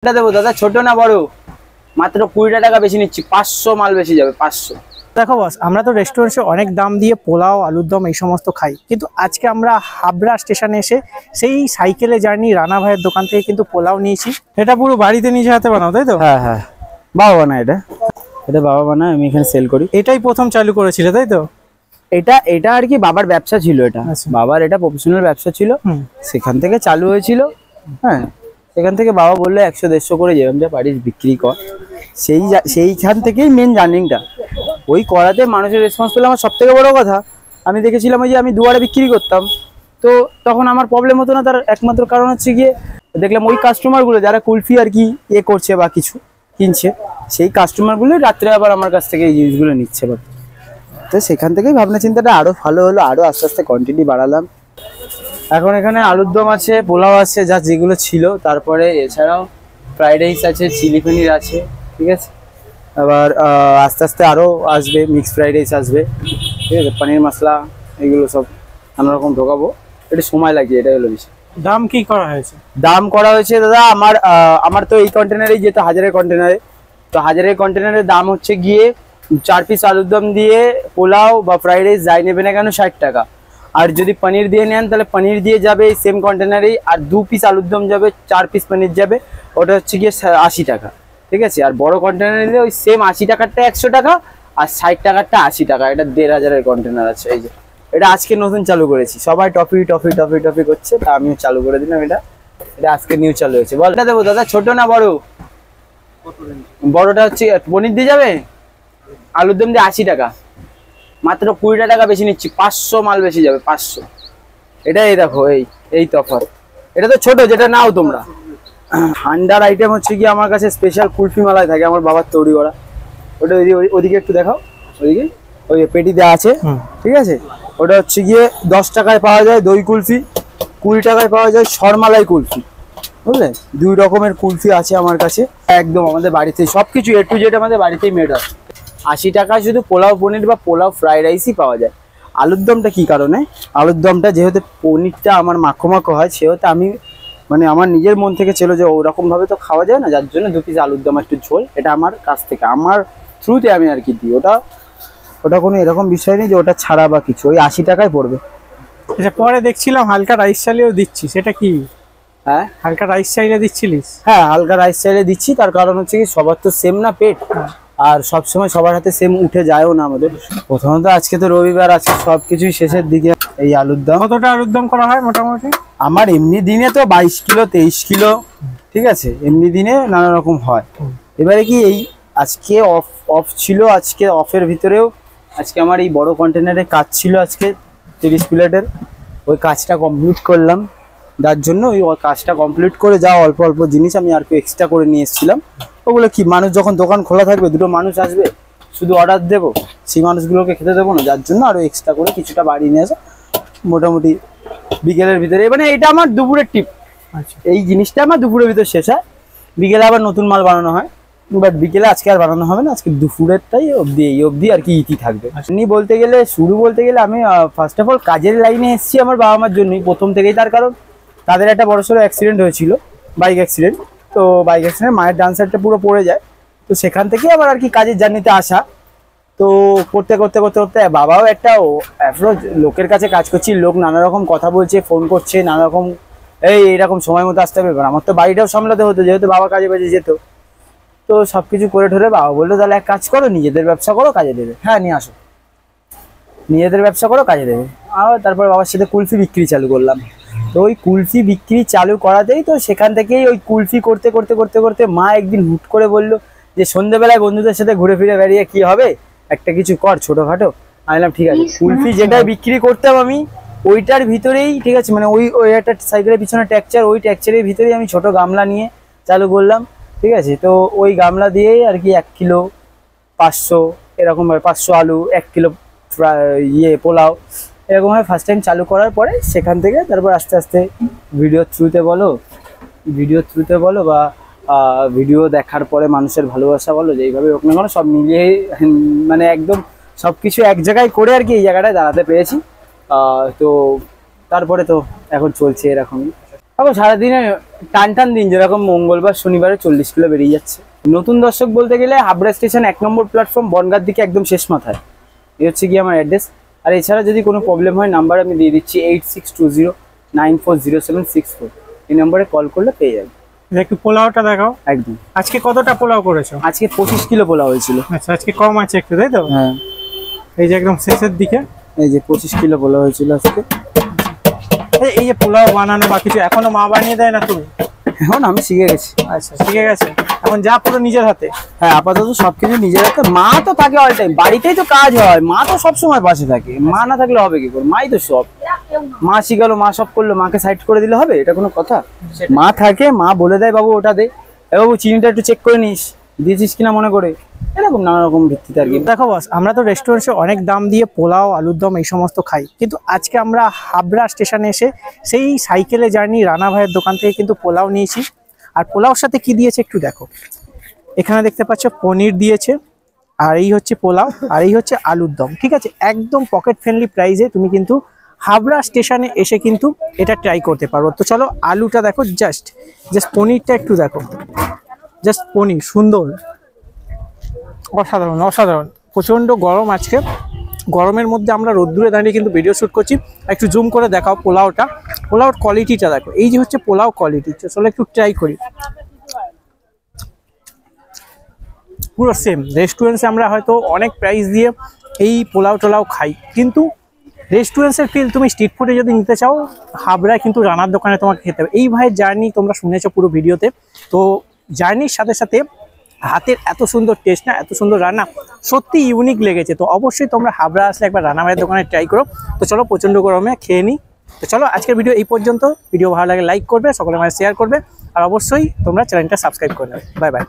এটা দেবো দাদা, ছোট না বড়? মাত্র 20 টাকা বেশি নিচ্ছি, 500 মাল বেশি যাবে, 500। দেখো বস, আমরা তো রেস্টুরেন্টে অনেক দাম দিয়ে পোলাও, আলুর দম এই সমস্ত খাই, কিন্তু আজকে আমরা হাবড়া স্টেশনে এসে সেই সাইকেলে জার্নি রানা ভাইয়ের দোকান থেকে কিন্তু পোলাও নিয়েছি। এটা পুরো বাড়িতে নিজে হাতে বানাও, তাই তো? হ্যাঁ হ্যাঁ, বাবা বানায় এটা। এটা বাবা বানায়, আমি এখানে সেল করি। এটাই প্রথম চালু করেছিলে, তাই তো? এটা আর কি বাবার ব্যবসা ছিল, এটা বাবার, এটা প্রফেশনাল ব্যবসা ছিল, সেখান থেকে চালু হয়েছিল। হ্যাঁ, সেখান থেকে বাবা বললো 100-150 করে যেরকম যা পারিস বিক্রি কর। সেইখান থেকেই মেন জার্নিংটা। ওই করাতে মানুষের রেসপন্স পেলে আমার সব থেকে বড় কথা। আমি দেখেছিলাম ওই যে আমি দুয়ারে বিক্রি করতাম, তো তখন আমার প্রবলেম হতো না। তার একমাত্র কারণ হচ্ছে গিয়ে দেখলাম ওই কাস্টমারগুলো যারা কুলফি আর কি করছে বা কিছু কিনছে, সেই কাস্টমারগুলো রাত্রে আবার আমার কাছ থেকে এই জিনিসগুলো নিচ্ছে। তো সেখান থেকেই ভাবনা চিন্তাটা আরো ভালো হলো, আরো আস্তে আস্তে কোয়ান্টিটি বাড়ালাম। এখন এখানে আলুর দম আছে, পোলাও আছে, যা যেগুলো ছিল। তারপরে এছাড়াও ফ্রাইড রাইস আছে, চিলি পনির আছে, ঠিক আছে। আবার আস্তে আস্তে আরও আসবে, মিক্স ফ্রাইড রাইস আসবে, ঠিক আছে। পনির মশলা এগুলো সব নানা রকম ঢোকাবো, একটু সময় লাগে, এটাই হলো বিষয়। দাম কি করা হয়েছে? দাম করা হয়েছে দাদা আমার তো এই কন্টেনারেই যেত, 1000-এর কন্টেনারে। তো 1000-এর কন্টেনারের দাম হচ্ছে গিয়ে 4 পিস আলুর দম দিয়ে পোলাও বা ফ্রাইড রাইস যাই নেবে না কেন 60 টাকা। আর যদি পনির দিয়ে নেন তাহলে পনির দিয়ে যাবে এই সেম কন্টেনারেই, আর 2 পিস আলুর দম যাবে, 4 পিস পনির যাবে, ওটা হচ্ছে গিয়ে 80 টাকা, ঠিক আছে। আর বড় কন্টেনারে দিলে ওই সেম 80 টাকারটা 100 টাকা, আর 60 টাকারটা 80 টাকা। এটা 1500-এর কন্টেনার আছে। এই যে এটা আজকে নতুন চালু করেছি, সবাই টফি টফি টফি টফি করছে, তা আমিও চালু করে দিলাম। এটা আজকে নিউ চালু হয়েছে। বল, এটা দেবো দাদা, ছোট না বড়? বড়টা হচ্ছে পনির দিয়ে যাবে, আলুর দম দিয়ে 80 টাকা, মাত্র 20 টাকা বেশি নিচ্ছি, 500 মাল বেশি যাবে, 500। এটা এই দেখো, এই তফাৎ। এটা তো ছোট, যেটা নাও তোমরা। ঠান্ডার আইটেম হচ্ছে কি আমার কাছে স্পেশাল কুলফি মালাই থাকে, আমার বাবার তৈরি করা। ওটা ওদিকে একটু দেখাও, ওদিকে ওই পেটি দেওয়া আছে, ঠিক আছে। ওটা হচ্ছে গিয়ে 10 টাকায় পাওয়া যায় দই কুলফি, 20 টাকায় পাওয়া যায় সরমালাই কুলফি, বুঝলে? 2 রকমের কুলফি আছে আমার কাছে, একদম আমাদের বাড়িতে সবকিছু A to Z আমাদের বাড়িতেই মেড হয়। 80 টাকায় শুধু পোলাও পনির বা পোলাও ফ্রাইড রাইসই পাওয়া যায়। আলুর দমটা কি কারণে? আলুর দমটা যেহেতু পনিরটা আমার মাখো মাখো হয়, সেহেতু আমি মানে আমার নিজের মন থেকে ছিল যে ওরকম ভাবে তো খাওয়া যায় না, যার জন্য 2 পিস আলুর দম একটু ঝোল, এটা আমার কাছ থেকে, আমার থ্রুতে আমি আর কি দিই। ওটা কোনো এরকম বিষয় নেই যে ওটা ছাড়া বা কিছু, ওই 80 টাকায় পড়বে। আচ্ছা, পরে দেখছিলাম হালকা রাইস চাইলেও দিচ্ছি, সেটা কি? হ্যাঁ, হালকা রাইস চাইলে দিচ্ছিলিস? হ্যাঁ, হালকা রাইস চাইলে দিচ্ছি। তার কারণ হচ্ছে কি সবার তো সেম না পেট, আর সবসময় সবার হাতে সেম উঠে যায়ও না আমাদের। প্রথমত আজকে তো রবিবার আছে, সবকিছুই শেষের দিকে। এই আলুর দম, কতটা আলুর দম করা হয় মোটামুটি? আমার এমনি দিনে তো 22 কিলো 23 কিলো, ঠিক আছে, এমনি দিনে নানা রকম হয়। এবারে কি এই আজকে অফ ছিল, আজকে অফের ভিতরেও আজকে আমার এই বড় কন্টেনারে কাজ ছিল আজকে 30 প্লেটের, ওই কাজটা কমপ্লিট করলাম। যার জন্য ওই কাজটা কমপ্লিট করে যা অল্প অল্প জিনিস আমি আর কি এক্সট্রা করে নিয়ে এসেছিলাম। ওগুলো কি, মানুষ যখন দোকান খোলা থাকবে, দুটো মানুষ আসবে, শুধু অর্ডার দেবো, সেই মানুষগুলোকে খেতে দেবো না, যার জন্য আরো এক্সট্রা করে কিছুটা বাড়িয়ে নিয়ে আসা মোটামুটি বিকেলের ভিতরে। মানে এটা আমার দুপুরের টিপ। আচ্ছা, এই জিনিসটা আমার দুপুরের ভিতর শেষ হয়, বিকেলে আবার নতুন মাল বানানো হয়, বাট বিকেলে আজকে আর বানানো হবে না, আজকে দুপুরেরটাই অবধি আর কি ইতি থাকবে। এমনি বলতে গেলে আমি ফার্স্ট অফ অল কাজের লাইনে এসেছি আমার বাবা মার জন্যই প্রথম থেকেই। তার কারণ তাদের একটা বড়সড় অ্যাক্সিডেন্ট হয়েছিল, বাইক অ্যাক্সিডেন্ট। তো বাইক অ্যাক্সিডেন্ট মায়ের ডান সাইডটা পুরো পড়ে যায়, তো সেখান থেকে আবার আর কি কাজের জার্নিতে আসা। তো করতে করতে করতে করতে বাবাও একটা অ্যাপ্রোচ, লোকের কাছে কাজ করছি, লোক নানা রকম কথা বলছে, ফোন করছে, নানা রকম এইরকম সময় মতো আসতে হবে। আমার তো বাড়িটাও সামলাতে হতো, যেহেতু বাবা কাজে বাজে যেত। তো সবকিছু করে ঠরে বাবা বললো তাহলে এক কাজ করো, নিজেদের ব্যবসা করো, কাজে দেবে। হ্যাঁ, নিয়ে আসো, নিজেদের ব্যবসা করো, কাজে দেবে। আর তারপর বাবার সাথে কুলফি বিক্রি চালু করলাম। তো ওই কুলফি বিক্রি চালু করাতেই তো সেখান থেকেই ওই কুলফি করতে করতে করতে করতে মা একদিন হুট করে বললো যে সন্ধ্যেবেলায় বন্ধুদের সাথে ঘুরে ফিরে বেরিয়ে কি হবে, একটা কিছু কর ছোটখাটো। আমি বললাম ঠিক আছে। কুলফি যেটা বিক্রি করতাম আমি ওইটার ভিতরেই, ঠিক আছে, মানে ওই একটা সাইকেলের পিছনে ট্যাকচার, ওই ট্যাকচারের ভিতরেই আমি ছোট গামলা নিয়ে চালু করলাম, ঠিক আছে। তো ওই গামলা দিয়েই আর কি 1 কিলো 500 এরকম, 500 আলু, 1 কিলো পোলাও, এরকমভাবে ফার্স্ট টাইম চালু করার পরে সেখান থেকে তারপর আস্তে আস্তে ভিডিও থ্রুতে বলো বা ভিডিও দেখার পরে মানুষের ভালোবাসা বলো, যেইভাবে হোক না কেন সব মিলিয়ে মানে একদম সব কিছু এক জায়গায় করে আর কি এই জায়গাটায় দাঁড়াতে পেরেছি। তো তারপরে তো এখন চলছে এরকমই। তারপর সারাদিনে টান দিন যেরকম মঙ্গলবার শনিবারে 40 কিলো বেরিয়ে যাচ্ছে। নতুন দর্শক বলতে গেলে হাবড়া স্টেশন 1 নম্বর প্ল্যাটফর্ম, বনগাঁর দিকে একদম শেষ মাথায়। এই হচ্ছে কি আমার অ্যাড্রেস। আর এছাড়া যদি কোনো প্রবলেম হয় নাম্বার আমি দিয়ে দিচ্ছি 8620940764। এই নম্বরে কল করলে পেয়ে যাবে। একটু পোলাওটা দেখাও। একদম। আজকে কতটা পোলাও করেছো? আজকে 25 কিলো পোলাও হয়েছিল। আচ্ছা, আজকে কম আছে একটু, তাই তো? হ্যাঁ, এই যে একদম শেষের দিকে এই যে 25 কিলো পোলাও হয়েছিল আজকে। এই যে পোলাও বানানো বা কিছু এখনো মা বানিয়ে দেয় না তুমি? এখন আমি শিখে গেছি। আচ্ছা, শিখে গেছে এখন, যা পুরো নিজের হাতে। হ্যাঁ, আপাতত সবকিছু নিজের হাতে। মা তো থাকে অল টাইম, বাড়িতেই তো কাজ হয়, মা তো সবসময় পাশে থাকে। মা না থাকলে হবে কি করে? মাই তো সব। মা শিখালো, মা সব করলো, মাকে সাইড করে দিলে হবে? এটা কোনো কথা? মা থাকে, মা বলে দেয় বাবু ওটা দে, এ বাবু চিনিটা একটু চেক করে নিস, দিয়েছিস কিনা মনে করে, এরকম নানা রকম ভিত্তিতে আর কি। দেখো বস, আমরা তো রেস্টুরেন্টে অনেক দাম দিয়ে পোলাও, আলুর দম এই সমস্ত খাই, কিন্তু আজকে আমরা হাবড়া স্টেশনে এসে সেই সাইকেলে জার্নি রানা ভাইয়ের দোকান থেকে কিন্তু পোলাও নিয়েছি। আর পোলাওর সাথে কি দিয়েছে একটু দেখো। এখানে দেখতে পাচ্ছ পনির দিয়েছে, আর এই হচ্ছে পোলাও, আর এই হচ্ছে আলুর দম। ঠিক আছে, একদম পকেট ফ্রেন্ডলি প্রাইসে তুমি কিন্তু হাবড়া স্টেশনে এসে কিন্তু এটা ট্রাই করতে পারো। তো চলো, আলুটা দেখো, জাস্ট পনিরটা একটু দেখো, জাস্ট পনির সুন্দর, অসাধারণ অসাধারণ। প্রচন্ড গরম আজকে, গরমের মধ্যে আমরা রোদ্দুরে দাঁড়িয়ে কিন্তু ভিডিও শুট করছি। একটু জুম করে দেখাও পোলাওটা, পোলাওর কোয়ালিটিটা দেখো। এই যে হচ্ছে পোলাও কোয়ালিটি, চলো একটু ট্রাই করি। পুরো সেম রেস্টুরেন্টসে আমরা হয়তো অনেক প্রাইস দিয়ে এই পোলাও টোলাও খাই, কিন্তু রেস্টুরেন্টসের ফিল তুমি স্ট্রিট ফুডে যদি নিতে চাও, হাবড়ায় কিন্তু রানার দোকানে তোমাকে খেতে হবে। এই ভাইয়ের জার্নি তোমরা শুনেছো পুরো ভিডিওতে। তো জার্নির সাথে সাথে হাতের এত সুন্দর টেস্ট, না এত সুন্দর রান্না, সত্যি ইউনিক লেগেছে। তো অবশ্যই তোমরা হাবড়া আসলে একবার রানা ভাইয়ের দোকানে ট্রাই করো। তো চলো, প্রচন্ড গরমে খেয়ে নিই। তো চলো, আজকের ভিডিও এই পর্যন্ত। ভিডিও ভালো লাগে লাইক করবে, সকলের মাঝে শেয়ার করবে, আর অবশ্যই তোমরা চ্যানেলটা সাবস্ক্রাইব করে নেবে। Bye bye.